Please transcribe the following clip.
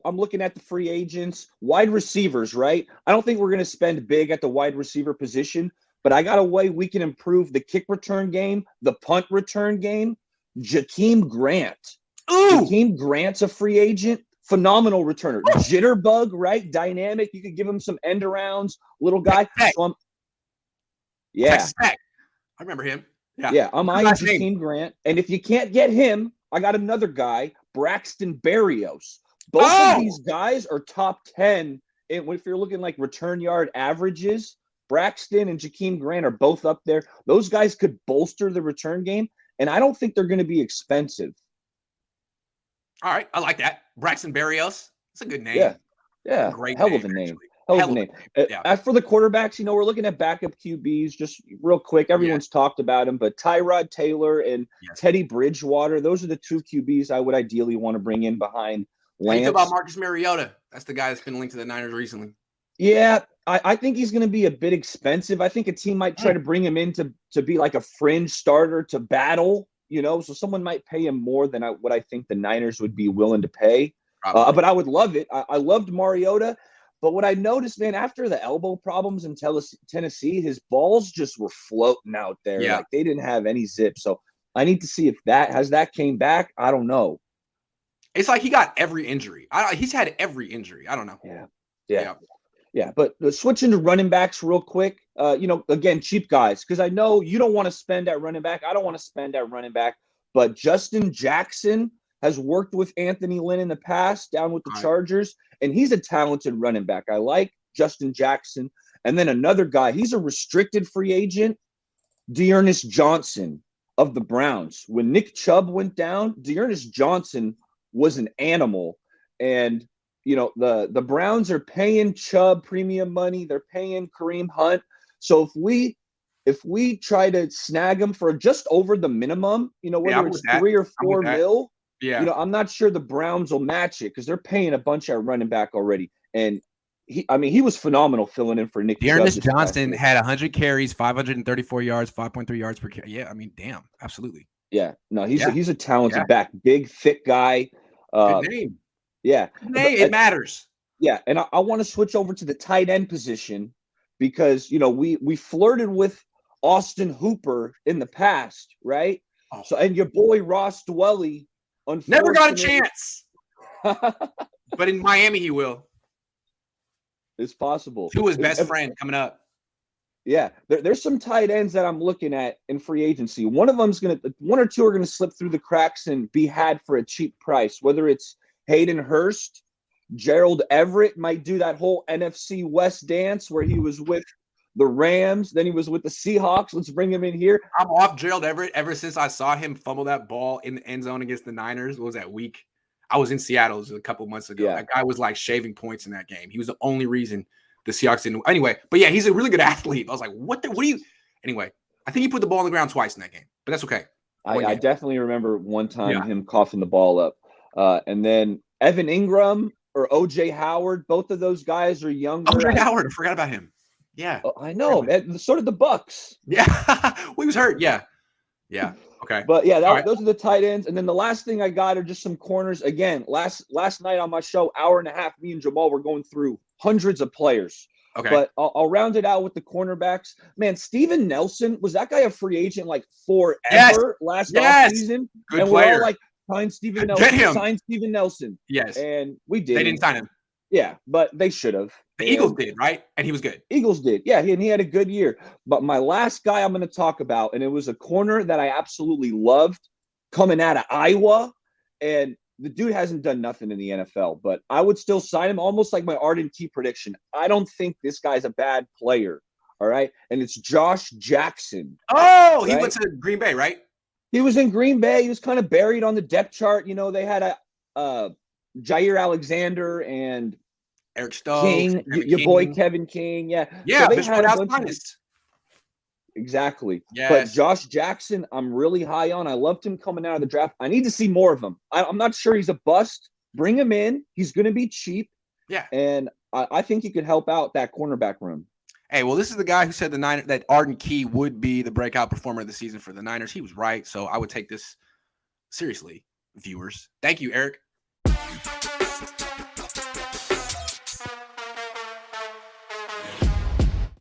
I'm looking at the free agents, wide receivers, right? I don't think we're going to spend big at the wide receiver position, but I got a way we can improve the kick return game, the punt return game. Jakeem Grant. Ooh. Jakeem Grant's a free agent. Phenomenal returner. Jitterbug, right? Dynamic. You could give him some end arounds, little guy. So Texas Tech. I remember him. Yeah, I'm eyeing Jakeem Grant. And if you can't get him, I got another guy, Braxton Barrios. Both of these guys are top 10. And if you're looking like return yard averages, Braxton and Jakeem Grant are both up there. Those guys could bolster the return game, and I don't think they're going to be expensive. All right, I like that. Braxton Barrios. That's a good name. Yeah. Great hell name, of a name. actually. Hell of a name. As for the quarterbacks, we're looking at backup QBs just real quick. Everyone's talked about them, but Tyrod Taylor and Teddy Bridgewater, those are the two QBs I would ideally want to bring in behind Lance. How do you feel about Marcus Mariota? That's the guy that's been linked to the Niners recently. Yeah, I think he's going to be a bit expensive. I think a team might try to bring him in to be like a fringe starter to battle, so someone might pay him more than what I think the Niners would be willing to pay. But I would love it. I loved Mariota. But what I noticed, man, after the elbow problems in Tennessee, his balls just were floating out there. Yeah. Like they didn't have any zip. So I need to see if that came back. I don't know. It's like he got every injury. He's had every injury. I don't know. Yeah. But switching to running backs real quick, again, cheap guys, because I know you don't want to spend at running back. I don't want to spend at running back. But Justin Jackson has worked with Anthony Lynn in the past down with the Chargers, and he's a talented running back. I like Justin Jackson. And then another guy, he's a restricted free agent, Ernest Johnson of the Browns. When Nick Chubb went down, Ernest Johnson was an animal. And, the Browns are paying Chubb premium money. They're paying Kareem Hunt. So if we try to snag him for just over the minimum, whether it's 3 or 4 mil, I'm not sure the Browns will match it because they're paying a bunch at running back already. And he was phenomenal filling in for Nick Chubb. Ernest Johnson had 100 carries, 534 yards, 5.3 yards per carry. Yeah, damn, absolutely. Yeah, no, he's a talented back, big, thick guy. Good name. Yeah, it matters. Yeah, and I want to switch over to the tight end position because we flirted with Austin Hooper in the past, right? So and your boy Ross Dwelly. Never got a chance. But in Miami, he will. It's possible. To his best friend coming up. Yeah, there's some tight ends that I'm looking at in free agency. One or two are gonna slip through the cracks and be had for a cheap price. Whether it's Hayden Hurst, Gerald Everett might do that whole NFC West dance where he was with the Rams, then he was with the Seahawks. Let's bring him in here. I'm off Gerald Everett ever since I saw him fumble that ball in the end zone against the Niners. What was that week? I was in Seattle a couple months ago. Yeah. That guy was like shaving points in that game. He was the only reason the Seahawks didn't. Anyway, but yeah, he's a really good athlete. I was like, what do you? Anyway, I think he put the ball on the ground twice in that game, but that's okay. I definitely remember one time him coughing the ball up. And then Evan Ingram or OJ Howard, both of those guys are younger. OJ Howard, I forgot about him. Yeah. I know. So did the Bucks. Yeah. Well, he was hurt. Yeah. Okay. But yeah, those are the tight ends. And then the last thing I got are just some corners. Again, last night on my show, hour and a half, me and Jamal were going through hundreds of players. Okay. But I'll round it out with the cornerbacks. Man, Steven Nelson, was that guy a free agent like forever last offseason? Good and player. We're all like, sign Steven Nelson. Get him. Sign Steven Nelson. Yes. And we did. They didn't sign him. Yeah, but they should have. The Eagles did, right? And he was good. Eagles did. Yeah, he had a good year. But my last guy I'm going to talk about, and it was a corner that I absolutely loved coming out of Iowa. And the dude hasn't done nothing in the NFL, but I would still sign him, almost like my Arden Key prediction. I don't think this guy's a bad player. All right. And it's Josh Jackson. Oh, right? He went to Green Bay, right? He was in Green Bay. He was kind of buried on the depth chart. They had a Jair Alexander and Eric Stokes, King, your boy Kevin King. Yeah. Yeah, so they Bishop had a House bunch of, exactly. Yes. But Josh Jackson, I'm really high on. I loved him coming out of the draft. I need to see more of him. I'm not sure he's a bust. Bring him in. He's going to be cheap. Yeah. And I think he could help out that cornerback room. Hey, well, this is the guy who said that Arden Key would be the breakout performer of the season for the Niners. He was right. So I would take this seriously, viewers. Thank you, Eric.